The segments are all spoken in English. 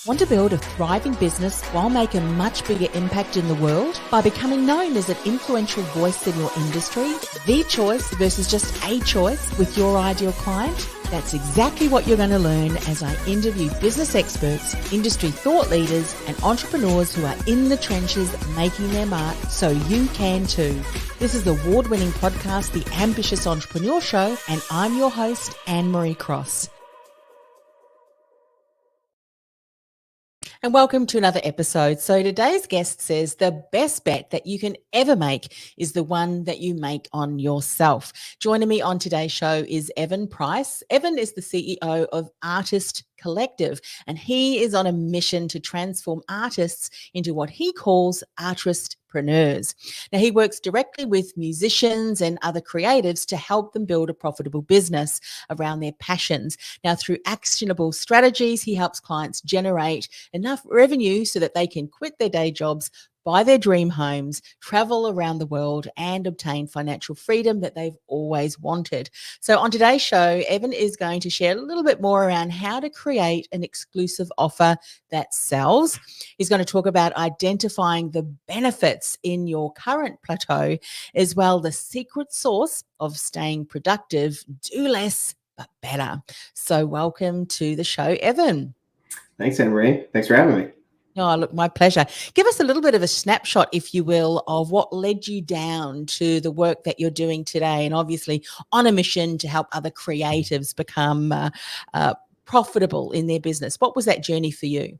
Want to build a thriving business while make a much bigger impact in the world by becoming known as an influential voice in your industry? The choice versus just a choice with your ideal client? That's exactly what you're going to learn as I interview business experts, industry thought leaders, and entrepreneurs who are in the trenches making their mark so you can too. This is the award-winning podcast, The Ambitious Entrepreneur Show, and I'm your host, Anne-Marie Cross. And welcome to another episode. So today's guest says the best bet that you can ever make is the one that you make on yourself. Joining me on today's show is Evan Price. Evan is the CEO of Artist Collective, and he is on a mission to transform artists into what he calls Artistpreneurs. Now, he works directly with musicians and other creatives to help them build a profitable business around their passions. Now, through actionable strategies, he helps clients generate enough revenue so that they can quit their day jobs, buy their dream homes, travel around the world, and obtain financial freedom that they've always wanted. So on today's show, Evan is going to share a little bit more around how to create an exclusive offer that sells. He's going to talk about identifying the benefits in your current plateau, as well the secret sauce of staying productive, do less, but better. So welcome to the show, Evan. Thanks, Anne-Marie. Thanks for having me. Oh, look, my pleasure. Give us a little bit of a snapshot, if you will, of what led you down to the work that you're doing today, and obviously on a mission to help other creatives become profitable in their business. What was that journey for you?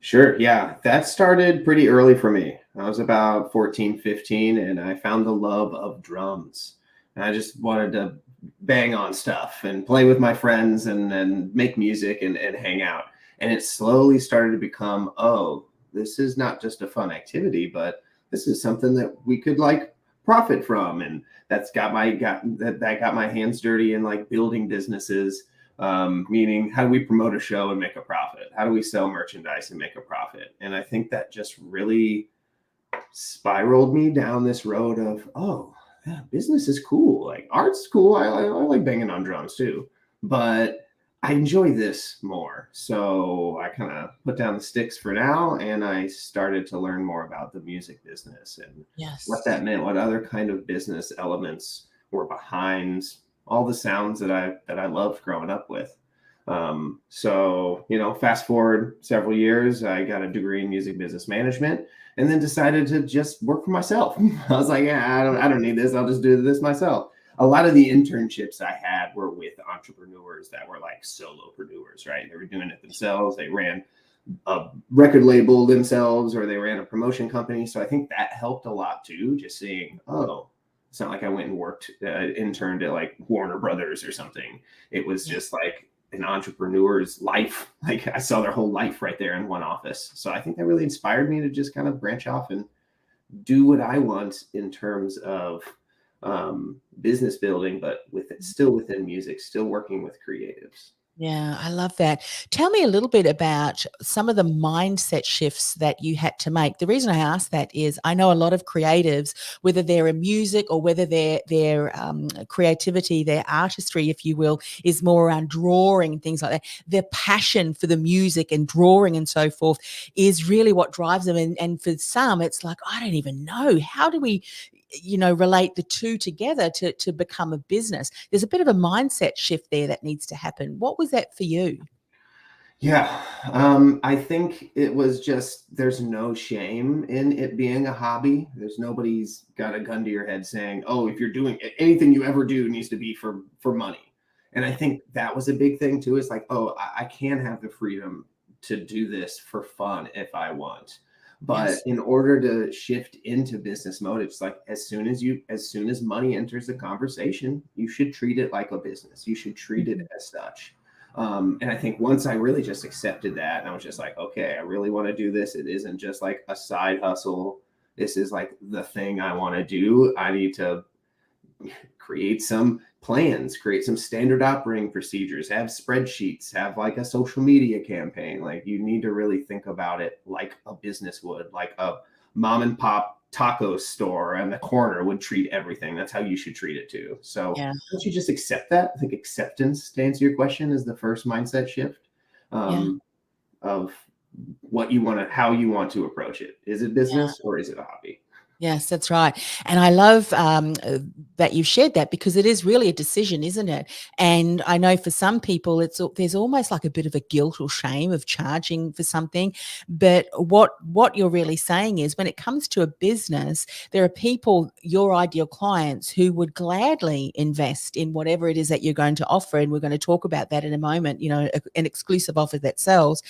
Sure. Yeah, that started pretty early for me. I was about 14, 15, and I found the love of drums. And I just wanted to bang on stuff and play with my friends and make music and hang out. And it slowly started to become, oh, this is not just a fun activity, but this is something that we could like profit from. And that got my hands dirty in like building businesses, meaning how do we promote a show and make a profit? How do we sell merchandise and make a profit? And I think that just really spiraled me down this road of, oh, yeah, business is cool. Like art's cool. I like banging on drums too, but I enjoy this more. So I kind of put down the sticks for now, and I started to learn more about the music business and what that meant, what other kind of business elements were behind all the sounds that I loved growing up with. So, fast forward several years, I got a degree in music business management and then decided to just work for myself. I was like, yeah, I don't need this. I'll just do this myself. A lot of the internships I had were with entrepreneurs that were like solopreneurs, right? They were doing it themselves. They ran a record label themselves, or they ran a promotion company. So I think that helped a lot too, just seeing, oh, it's not like I went and worked, interned at like Warner Brothers or something. It was just like an entrepreneur's life. Like I saw their whole life right there in one office. So I think that really inspired me to just kind of branch off and do what I want in terms of business building, but still within music, still working with creatives. Yeah, I love that. Tell me a little bit about some of the mindset shifts that you had to make. The reason I ask that is I know a lot of creatives, whether they're in music or whether their creativity, their artistry, if you will, is more around drawing and things like that. Their passion for the music and drawing and so forth is really what drives them. And for some, it's like, I don't even know. How do we relate the two together to become a business? There's a bit of a mindset shift there that needs to happen. What was that for you? Yeah, I think it was just, there's no shame in it being a hobby. Nobody's got a gun to your head saying, oh, if you're doing anything you ever do needs to be for money. And I think that was a big thing too. Is like, oh, I can have the freedom to do this for fun if I want. But in order to shift into business mode, it's like as soon as money enters the conversation, you should treat it like a business. You should treat it as such. And I think once I really just accepted that, and I was just like, okay, I really want to do this. It isn't just like a side hustle. This is like the thing I want to do. I need to create some plans, create some standard operating procedures, have spreadsheets, have like a social media campaign. Like you need to really think about it like a business would, like a mom and pop taco store on the corner would treat everything. That's how you should treat it too. So don't you just accept that? I think acceptance, to answer your question, is the first mindset shift of how you want to approach it. Is it business or is it a hobby? Yes, that's right. And I love that you've shared that, because it is really a decision, isn't it? And I know for some people, there's almost like a bit of a guilt or shame of charging for something. But what you're really saying is, when it comes to a business, there are people, your ideal clients, who would gladly invest in whatever it is that you're going to offer. And we're going to talk about that in a moment, an exclusive offer that sells.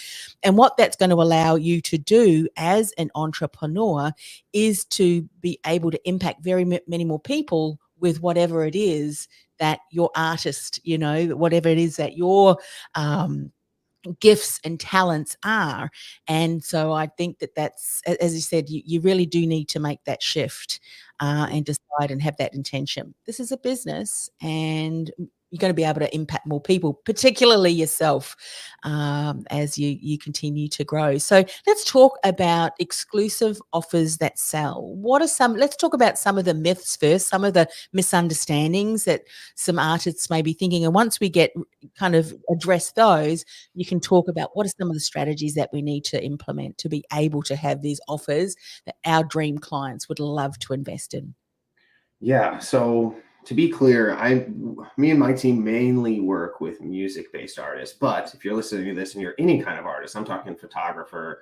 And what that's going to allow you to do as an entrepreneur is to be able to impact very many more people with whatever it is that your artist, whatever it is that your gifts and talents are. And so I think that's, as you said, you really do need to make that shift and decide and have that intention. This is a business, and you're going to be able to impact more people, particularly yourself, as you continue to grow. So let's talk about exclusive offers that sell. Let's talk about some of the myths first, some of the misunderstandings that some artists may be thinking. And once we get kind of address those, you can talk about what are some of the strategies that we need to implement to be able to have these offers that our dream clients would love to invest in. Yeah. So to be clear, me and my team mainly work with music-based artists. But if you're listening to this and you're any kind of artist, I'm talking photographer,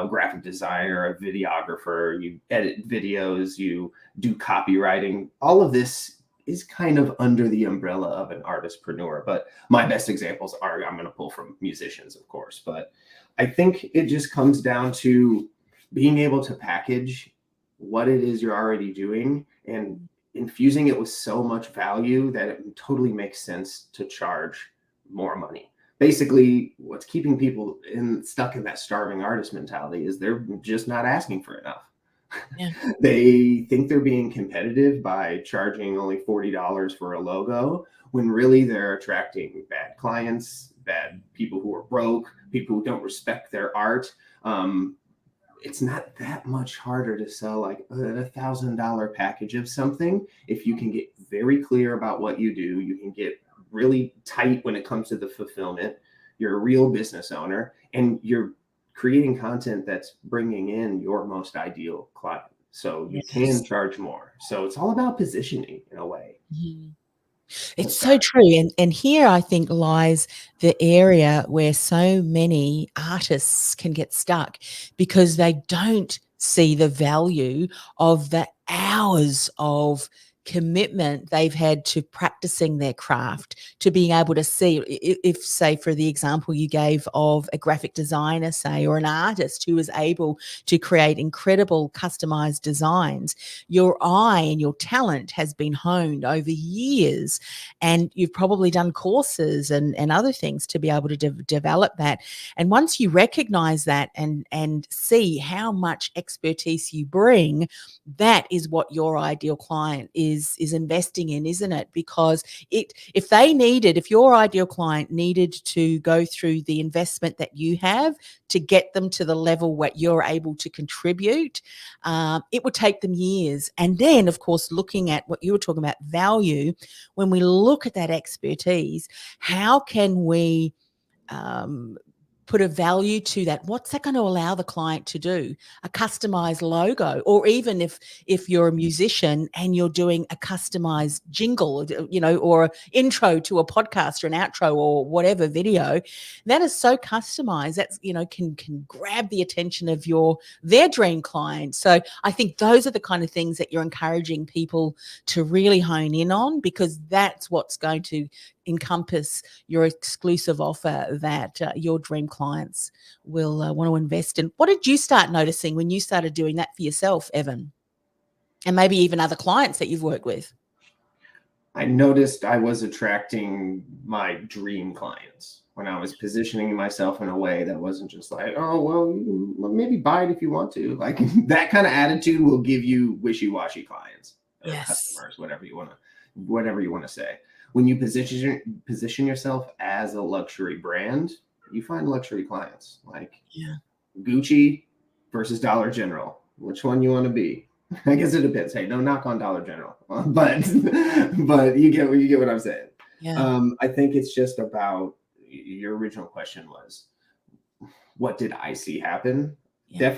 graphic designer, a videographer, you edit videos, you do copywriting, all of this is kind of under the umbrella of an artistpreneur. But my best examples I'm going to pull from musicians, of course. But I think it just comes down to being able to package what it is you're already doing and infusing it with so much value that it totally makes sense to charge more money. Basically, what's keeping people stuck in that starving artist mentality is they're just not asking for enough. Yeah. They think they're being competitive by charging only $40 for a logo, when really they're attracting bad clients, bad people who are broke, people who don't respect their art. It's not that much harder to sell like $1,000 package of something if you can get very clear about what you do. You can get really tight when it comes to the fulfillment. You're a real business owner, and you're creating content that's bringing in your most ideal client. So you can charge more. So it's all about positioning in a way. Mm-hmm. It's so true. And here I think lies the area where so many artists can get stuck, because they don't see the value of the hours of commitment they've had to practicing their craft, to being able to see, if say for the example you gave of a graphic designer, say, or an artist who is able to create incredible customized designs, your eye and your talent has been honed over years, and you've probably done courses and other things to be able to develop that. And once you recognize that and see how much expertise you bring, that is what your ideal client is investing in, isn't it? Because if your ideal client needed to go through the investment that you have to get them to the level what you're able to contribute, it would take them years. And then, of course, looking at what you were talking about, value, when we look at that expertise, how can we put a value to that? What's that going to allow the client to do? A customized logo, or even if you're a musician and you're doing a customized jingle, or intro to a podcast or an outro or whatever video, that is so customized, that's can grab the attention of their dream client. So I think those are the kind of things that you're encouraging people to really hone in on, because that's what's going to encompass your exclusive offer that your dream clients will want to invest in. What did you start noticing when you started doing that for yourself, Evan? And maybe even other clients that you've worked with? I noticed I was attracting my dream clients when I was positioning myself in a way that wasn't just like, oh, well, maybe buy it if you want to. Like that kind of attitude will give you wishy-washy clients or customers, whatever you want to say. When you position yourself as a luxury brand, you find luxury clients. Like Gucci versus Dollar General. Which one you want to be? I guess it depends. Hey, no knock on Dollar General, but you get what I'm saying. Yeah. I think it's just about, your original question was, what did I see happen? Yeah.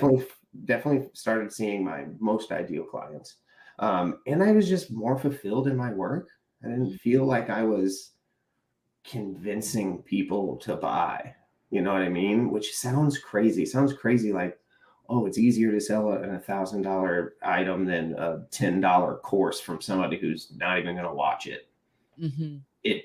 Definitely started seeing my most ideal clients. And I was just more fulfilled in my work. I didn't feel like I was convincing people to buy. You know what I mean? Which sounds crazy. Sounds crazy like, oh, it's easier to sell an $1,000 item than a $10 course from somebody who's not even going to watch it. Mm-hmm.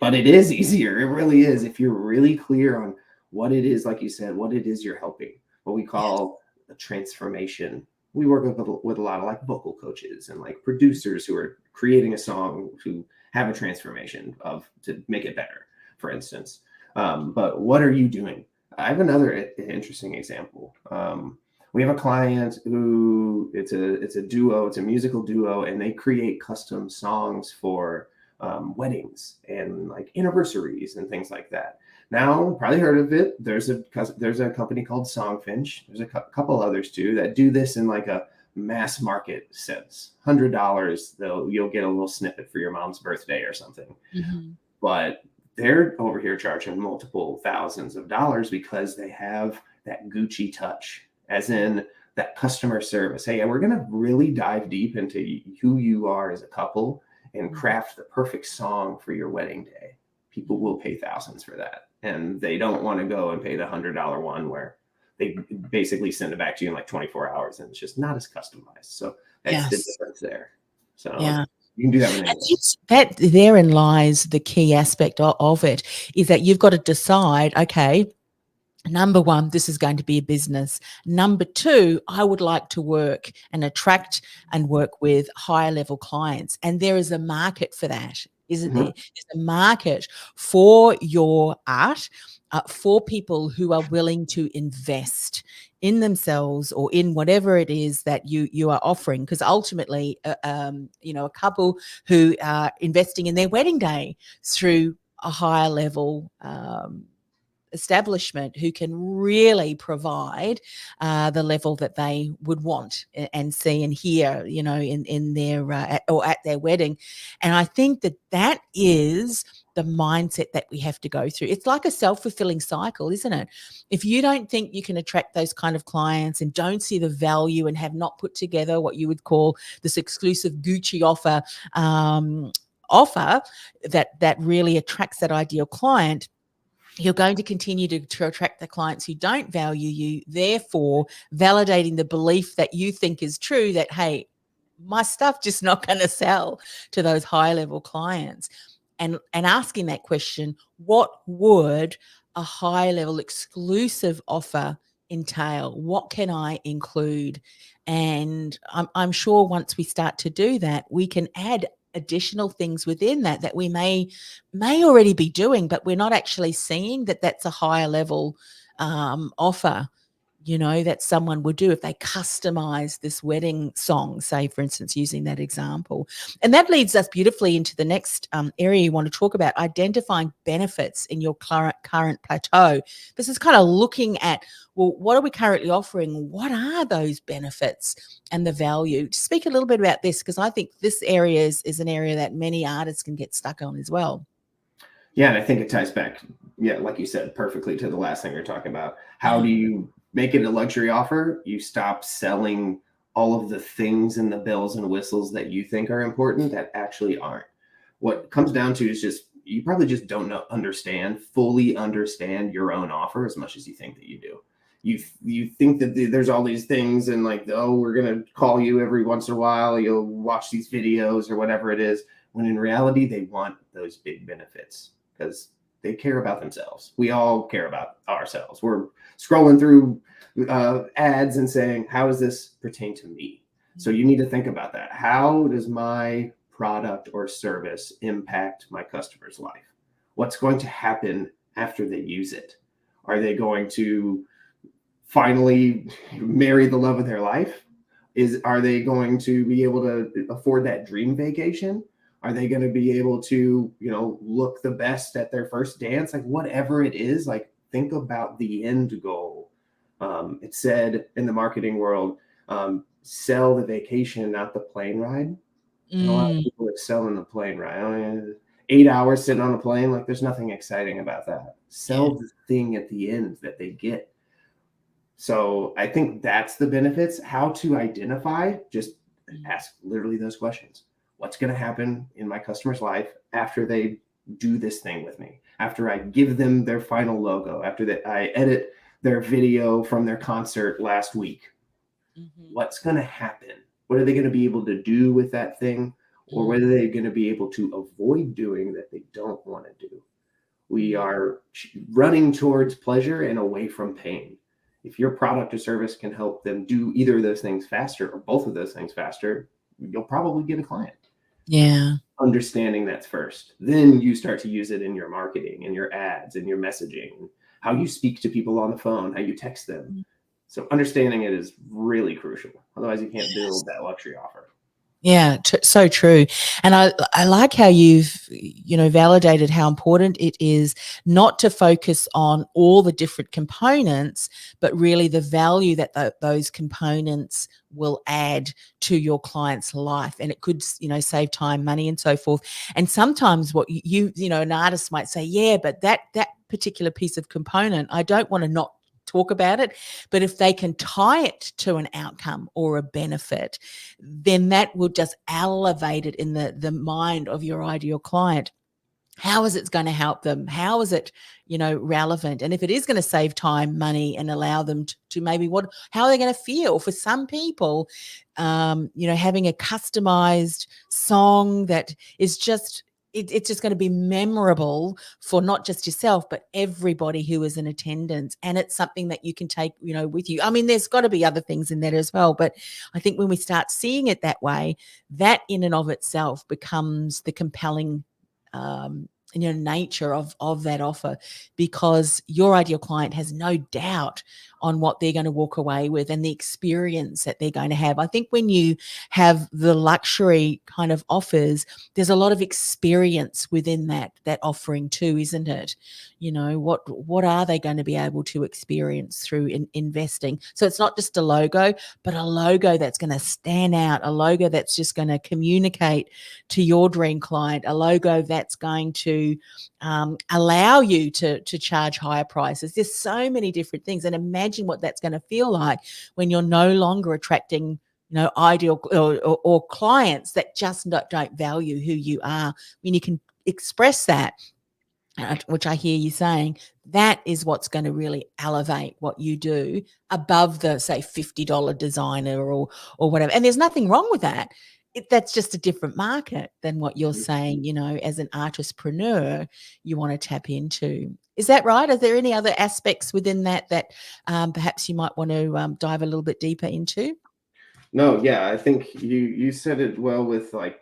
But it is easier. It really is. If you're really clear on what it is, like you said, what it is you're helping, what we Yes. call a transformation. We work with a lot of like vocal coaches and like producers who are creating a song who have a transformation of to make it better, for instance. But what are you doing? I have another interesting example. We have a client who it's a duo, it's a musical duo, and they create custom songs for weddings and like anniversaries and things like that. Now, probably heard of it. There's a company called Songfinch. There's a couple others too that do this in like a mass market sense. $100, though, you'll get a little snippet for your mom's birthday or something. Mm-hmm. But they're over here charging multiple thousands of dollars because they have that Gucci touch, as in that customer service. Hey, we're going to really dive deep into who you are as a couple and craft the perfect song for your wedding day. People will pay thousands for that. And they don't want to go and pay the $100 one where they basically send it back to you in like 24 hours and it's just not as customized. So that's the Yes. difference there. So Yeah. you can do that with And anything. that therein lies the key aspect of it, is that you've got to decide, okay, number one, this is going to be a business. Number two, I would like to work and attract and work with higher level clients. And there is a market for that, isn't there? Mhm. There's a market for your art, for people who are willing to invest in themselves or in whatever it is that you are offering. Because ultimately, a couple who are investing in their wedding day through a higher level establishment who can really provide the level that they would want and see and hear, in their at their wedding. And I think that is the mindset that we have to go through. It's like a self-fulfilling cycle, isn't it? If you don't think you can attract those kind of clients and don't see the value and have not put together what you would call this exclusive Gucci offer that really attracts that ideal client, you're going to continue to attract the clients who don't value you, therefore validating the belief that you think is true that, hey, my stuff just not going to sell to those high level clients. And asking that question, what would a high level exclusive offer entail? What can I include? And I'm sure once we start to do that, we can add additional things within that we may already be doing, but we're not actually seeing that that's a higher level offer, that someone would do if they customize this wedding song, say, for instance, using that example. And that leads us beautifully into the next area you want to talk about, identifying benefits in your current plateau. This is kind of looking at, well, what are we currently offering? What are those benefits and the value? Speak a little bit about this, because I think this area is an area that many artists can get stuck on as well. Yeah, and I think it ties back, yeah, like you said, perfectly to the last thing you're talking about. How Yeah. do you make it a luxury offer? You stop selling all of the things and the bells and whistles that you think are important that actually aren't. What comes down to is just you probably just don't fully understand your own offer as much as you think that you do. You think that there's all these things and like, oh, we're gonna call you every once in a while, you'll watch these videos or whatever it is, when in reality they want those big benefits because they care about themselves. We all care about ourselves. We're scrolling through ads and saying, how does this pertain to me? So you need to think about that. How does my product or service impact my customer's life? What's going to happen after they use it? Are they going to finally marry the love of their life? Are they going to be able to afford that dream vacation? Are they going to be able to, look the best at their first dance? Like whatever it is, like think about the end goal. It said in the marketing world, sell the vacation, not the plane ride. And a lot of Mm, people are selling the plane ride. I mean, 8 hours sitting on a plane, like there's nothing exciting about that. yeah. Sell the thing at the end that they get. So I think that's the benefits. How to identify, just Mm. ask literally those questions. What's going to happen in my customer's life after they do this thing with me? After I give them their final logo, after that I edit their video from their concert last week. Mhm. What's going to happen? What are they going to be able to do with that thing? Or what are Mm. they going to be able to avoid doing that they don't want to do? We Mm. are running towards pleasure and away from pain. If your product or service can help them do either of those things faster or both of those things faster, you'll probably get a client. Yeah. Understanding that's first. Then you start to use it in your marketing and your ads and your messaging, how you speak to people on the phone, how you text them. Mm. So understanding it is really crucial. Otherwise, you can't Yes. build that luxury offer. Yeah, so true. And I like how you've, validated how important it is not to focus on all the different components, but really the value that those components will add to your client's life. And it could, save time, money, and so forth. And sometimes what an artist might say, yeah, but that particular piece of component, I don't want to not talk about it, but if they can tie it to an outcome or a benefit, then that will just elevate it in the mind of your ideal client. How is it going to help them? How is it, relevant? And if it is going to save time, money, and allow them to maybe how are they going to feel? For some people, having a customized song that is just it's just going to be memorable for not just yourself, but everybody who is in attendance. And it's something that you can take, with you. I mean, there's got to be other things in that as well. But I think when we start seeing it that way, that in and of itself becomes the compelling nature of that offer, because your ideal client has no doubt on what they're going to walk away with and the experience that they're going to have. I think when you have the luxury kind of offers, there's a lot of experience within that offering too, isn't it? What are they going to be able to experience through investing? So it's not just a logo, but a logo that's going to stand out, a logo that's just going to communicate to your dream client, a logo that's going to allow you to charge higher prices. There's so many different things, and imagine what that's going to feel like when you're no longer attracting ideal or clients that just don't value who you are. When you can express that, which I hear you saying, that is what's going to really elevate what you do above the, say, $50 designer or whatever. And there's nothing wrong with that. That's just a different market than what you're saying, as an artistpreneur, you want to tap into. Is that right? Are there any other aspects within that perhaps you might want to dive a little bit deeper into? No, yeah, I think you said it well with like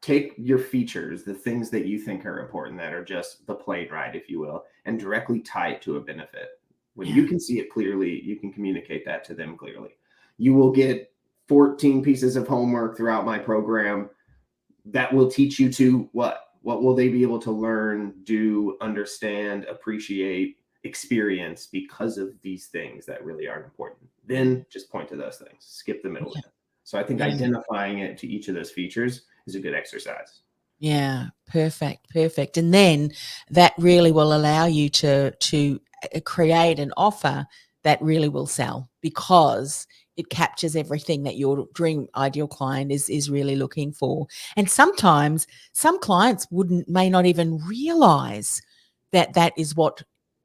take your features, the things that you think are important that are just the plane ride, if you will, and directly tie it to a benefit. When you Yeah. can see it clearly, you can communicate that to them clearly. You will get 14 pieces of homework throughout my program that will teach you to what? What will they be able to learn, do, understand, appreciate, experience because of these things that really aren't important? Then just point to those things, skip the middleman. So I think Yeah. identifying it to each of those features is a good exercise. Yeah, perfect, perfect. And then that really will allow you to create an offer that really will sell, because it captures everything that your dream ideal client is really looking for. And sometimes some clients may not even realize that that is what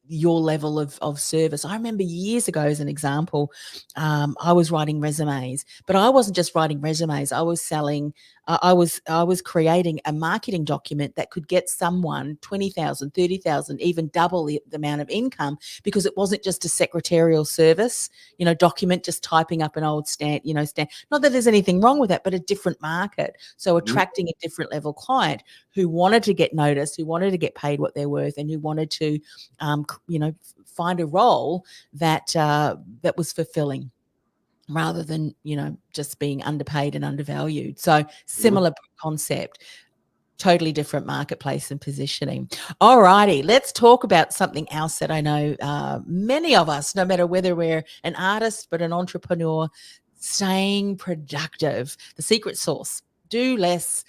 your level of service. I remember years ago, as an example, I was writing resumes, but I wasn't just writing resumes. I was selling I was creating a marketing document that could get someone 20,000, 30,000, even double the amount of income, because it wasn't just a secretarial service, document, just typing up an old stand. Not that there's anything wrong with that, but a different market. So Mhm. attracting a different level client who wanted to get noticed, who wanted to get paid what they're worth, and who wanted to, find a role that was fulfilling, rather than just being underpaid and undervalued. So Mhm. similar concept, totally different marketplace and positioning. All righty, let's talk about something else that I know many of us, no matter whether we're an artist but an entrepreneur, staying productive. The secret sauce: do less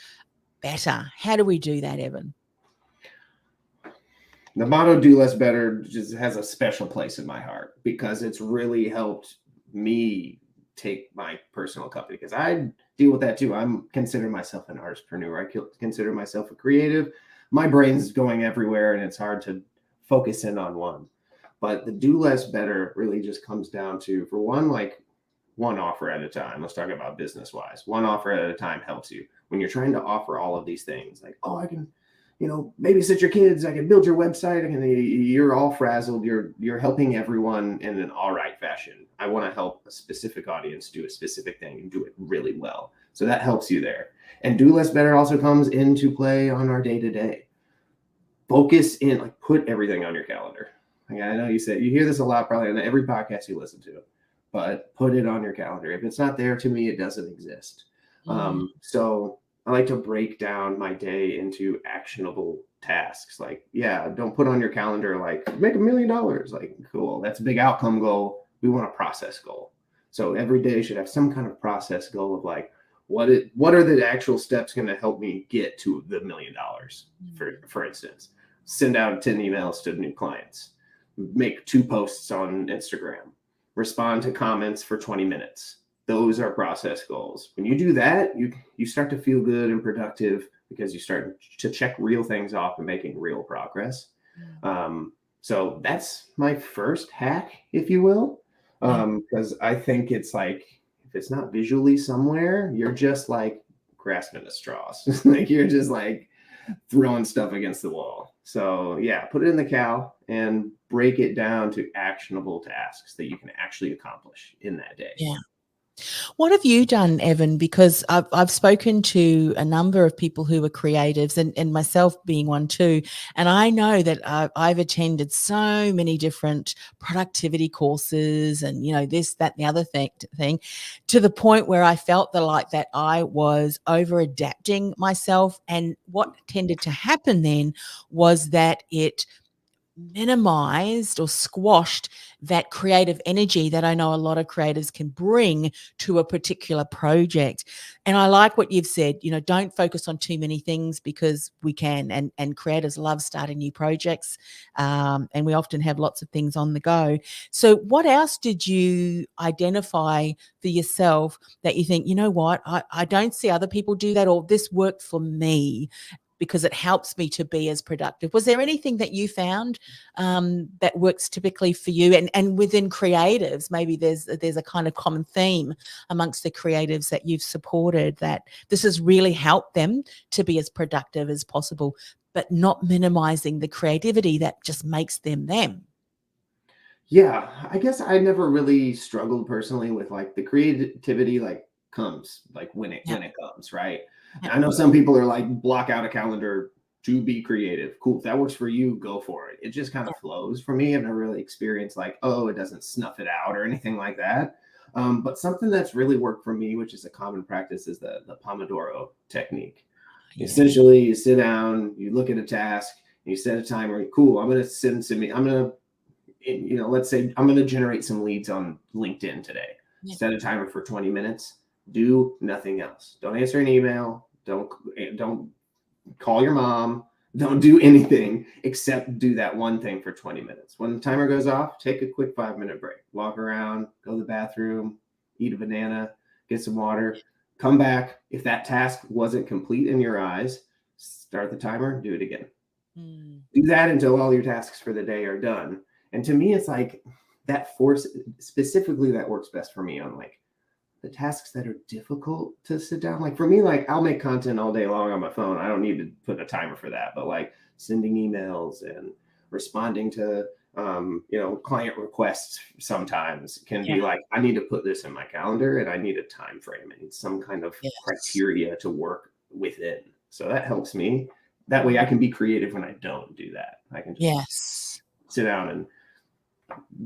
better. How do we do that, Evan? The motto "Do Less Better" just has a special place in my heart because it's really helped me take my personal company, because I deal with that too. I'm consider myself an artistpreneur. Consider myself a creative. My brain's going everywhere and it's hard to focus in on one. But the "Do Less Better" really just comes down to, for one, like one offer at a time. Let's talk about business wise. One offer at a time helps you when you're trying to offer all of these things. Like, oh, I can, babysit your kids. I can build your website. You're all frazzled. You're helping everyone in an all right fashion. I want to help a specific audience do a specific thing and do it really well. So that helps you there. And "Do Less Better" also comes into play on our day to day. Focus in, like, put everything on your calendar. Like, I know you hear this a lot, probably on every podcast you listen to, but put it on your calendar. If it's not there, to me, it doesn't exist. Mm. So I like to break down my day into actionable tasks. Like, yeah, don't put on your calendar, like, make $1 million. Like, cool. That's a big outcome goal. We want a process goal. So every day should have some kind of process goal of, like, what are the actual steps going to help me get to the $1 million? For instance, send out 10 emails to new clients, make 2 posts on Instagram, respond to comments for 20 minutes. Those are process goals. When you do that, you start to feel good and productive because you start to check real things off and making real progress. So that's my first hack, if you will, because I think it's like, if it's not visually somewhere, you're just like grasping at straws. Like, you're just like throwing stuff against the wall. So yeah, put it in the cal and break it down to actionable tasks that you can actually accomplish in that day. Yeah. What have you done, Evan? Because I've spoken to a number of people who are creatives, and myself being one too. And I know that I've attended so many different productivity courses, and this, that, and the other thing, to the point where I felt that I was over adapting myself. And what tended to happen then was that it minimized or squashed that creative energy that I know a lot of creatives can bring to a particular project. And I like what you've said, don't focus on too many things, because we can, and creators love starting new projects. And we often have lots of things on the go. So what else did you identify for yourself that you think, what, I don't see other people do that, or this worked for me because it helps me to be as productive? Was there anything that you found that works typically for you? And within creatives, maybe there's a kind of common theme amongst the creatives that you've supported, that this has really helped them to be as productive as possible, but not minimizing the creativity that just makes them them. Yeah, I guess I never really struggled personally with, like, the creativity, like, comes like when it Yeah. comes, right? Yeah. I know some people are like, block out a calendar to be creative. Cool. If that works for you, go for it. It just kind of flows for me. I've never really experienced, like, oh, it doesn't snuff it out or anything like that. But something that's really worked for me, which is a common practice, is the Pomodoro technique. Yeah. Essentially, you sit down, you look at a task, you set a timer. Cool. I'm going to let's say I'm going to generate some leads on LinkedIn today. Yeah. Set a timer for 20 minutes. Do nothing else. Don't answer an email. Don't call your mom. Don't do anything except do that one thing for 20 minutes. When the timer goes off, take a quick 5-minute break. Walk around, go to the bathroom, eat a banana, get some water, come back. If that task wasn't complete in your eyes, start the timer, do it again. Do that until all your tasks for the day are done. And to me, it's like that force, specifically, that works best for me on, like, the tasks that are difficult to sit down. Like, for me, like, I'll make content all day long on my phone. I don't need to put a timer for that. But, like, sending emails and responding to client requests sometimes can be like, I need to put this in my calendar and I need a time frame. I need some kind of criteria to work within. So that helps me. That way I can be creative when I don't do that. I can just sit down and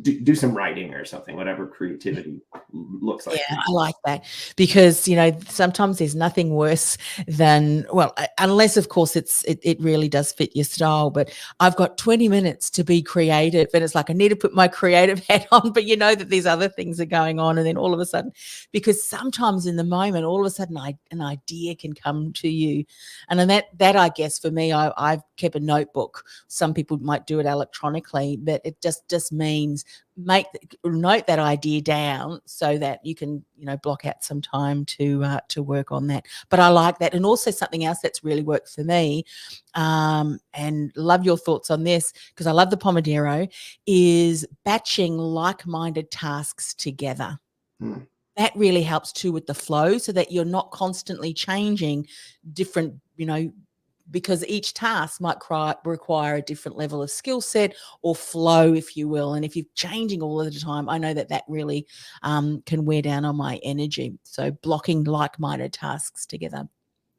do some writing or something, whatever creativity looks like. Yeah, I like that because, sometimes there's nothing worse than, well, unless of course it really does fit your style, but I've got 20 minutes to be creative and it's like I need to put my creative hat on, but you know that these other things are going on, and then all of a sudden, because sometimes in the moment, all of a sudden an idea can come to you. And then that I guess for me, I've kept a notebook. Some people might do it electronically, but it just means note that idea down so that you can block out some time to work on that. But I like that. And also something else that's really worked for me, and love your thoughts on this because I love the Pomodoro, is batching like-minded tasks together. That really helps too with the flow, so that you're not constantly changing different, because each task might require a different level of skill set or flow, if you will. And if you're changing all of the time, I know that really can wear down on my energy. So blocking like-minded tasks together.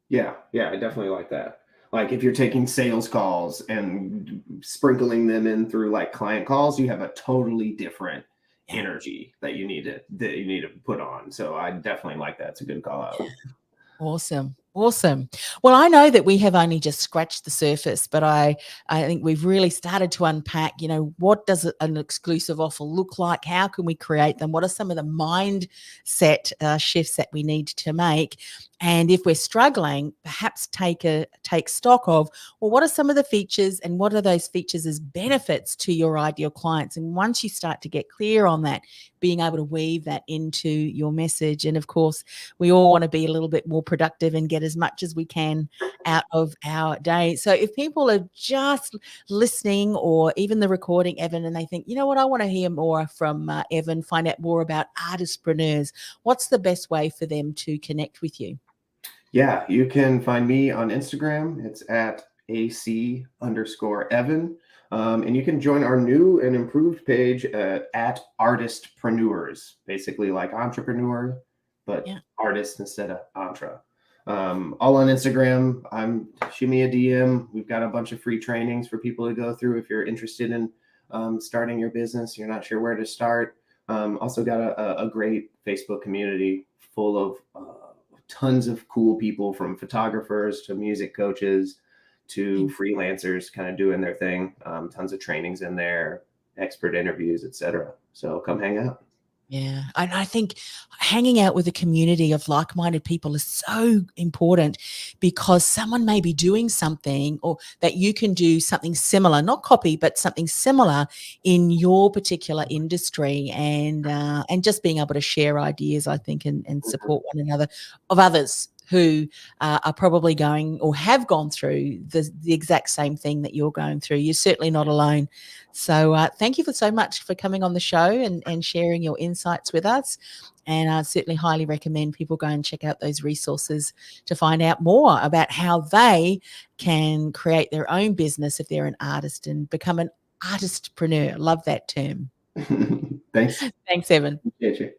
Yeah, I definitely like that. Like if you're taking sales calls and sprinkling them in through like client calls, you have a totally different energy that you need to put on. So I definitely like that. It's a good call out. Awesome. Well, I know that we have only just scratched the surface, but I think we've really started to unpack, what does an exclusive offer look like? How can we create them? What are some of the mindset shifts that we need to make? And if we're struggling, perhaps take stock of, well, what are some of the features and what are those features as benefits to your ideal clients? And once you start to get clear on that, being able to weave that into your message. And of course, we all want to be a little bit more productive and get as much as we can out of our day. So if people are just listening or even the recording, Evan, and they think, you know what, I want to hear more from Evan, find out more about Artistpreneurs, what's the best way for them to connect with you? Yeah, you can find me on Instagram. It's at AC_Evan. And you can join our new and improved page at Artistpreneurs, basically like entrepreneur, but artist instead of entre. All on Instagram. Shoot me a DM. We've got a bunch of free trainings for people to go through if you're interested in starting your business. You're not sure where to start. Also got a great Facebook community full of tons of cool people, from photographers to music coaches to freelancers kind of doing their thing. Tons of trainings in there, expert interviews, etc. So come hang out. Yeah. And I think hanging out with a community of like-minded people is so important, because someone may be doing something, or that you can do something similar, not copy, but something similar in your particular industry, and just being able to share ideas, I think, and support one another of others who are probably going or have gone through the exact same thing that you're going through. You're certainly not alone. So thank you so much for coming on the show and sharing your insights with us. And I certainly highly recommend people go and check out those resources to find out more about how they can create their own business if they're an artist and become an artistpreneur. Love that term. Thanks. Thanks, Evan. Appreciate you.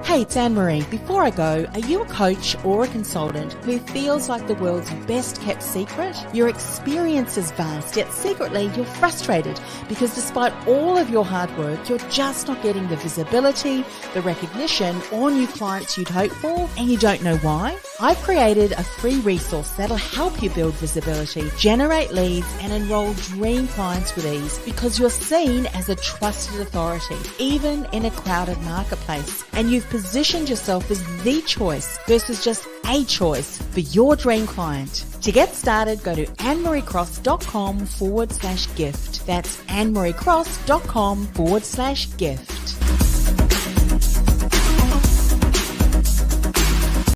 Hey, it's Anne-Marie. Before I go, are you a coach or a consultant who feels like the world's best kept secret? Your experience is vast, yet secretly you're frustrated because despite all of your hard work, you're just not getting the visibility, the recognition, or new clients you'd hope for, and you don't know why? I've created a free resource that'll help you build visibility, generate leads, and enroll dream clients with ease, because you're seen as a trusted authority, even in a crowded marketplace. And you've positioned yourself as the choice versus just a choice for your dream client. To get started, go to annemariecross.com/gift. That's annemariecross.com/gift.